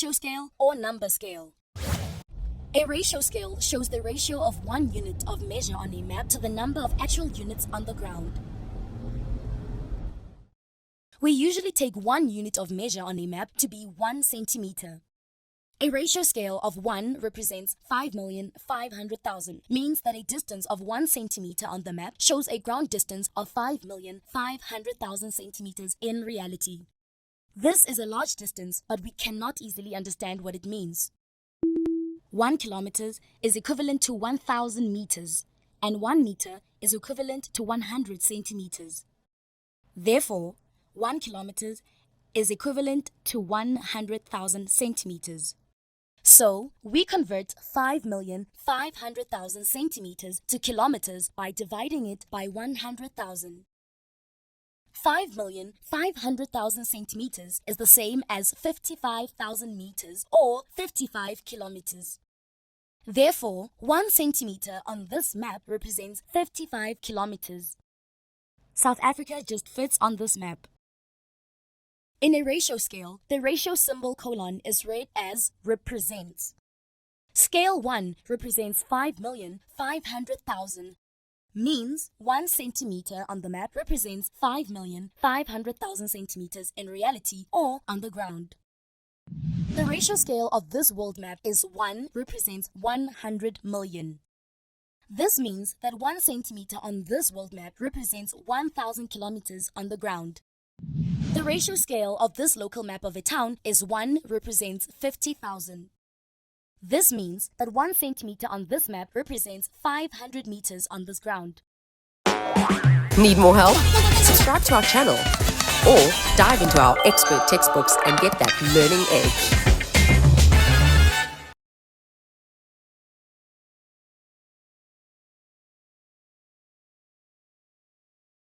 ratio scale or number scale. A ratio scale shows the ratio of one unit of measure on a map to the number of actual units on the ground. We usually take 1 unit of measure on a map to be 1 centimeter. A ratio scale of 1 represents 5,500,000, means that a distance of 1 centimeter on the map shows a ground distance of 5,500,000 centimeters in reality. This is a large distance, but we cannot easily understand what it means. 1 kilometer is equivalent to 1,000 meters, and 1 meter is equivalent to 100 centimeters. Therefore, 1 kilometer is equivalent to 100,000 centimeters. So, we convert 5,500,000 centimeters to kilometers by dividing it by 100,000. 5,500,000 centimeters is the same as 55,000 meters or 55 kilometers. Therefore, 1 centimeter on this map represents 55 kilometers. South Africa just fits on this map. In a ratio scale, the ratio symbol colon is read as represents. Scale 1 represents 5,500,000, means 1 centimeter on the map represents 5,500,000 centimeters in reality or on the ground. The ratio scale of this world map is 1 represents 100 million. This means that 1 centimeter on this world map represents 1,000 kilometers on the ground. The ratio scale of this local map of a town is 1 represents 50,000. This means that 1 centimeter on this map represents 500 meters on this ground. Need more help? Subscribe to our channel or dive into our expert textbooks and get that learning edge.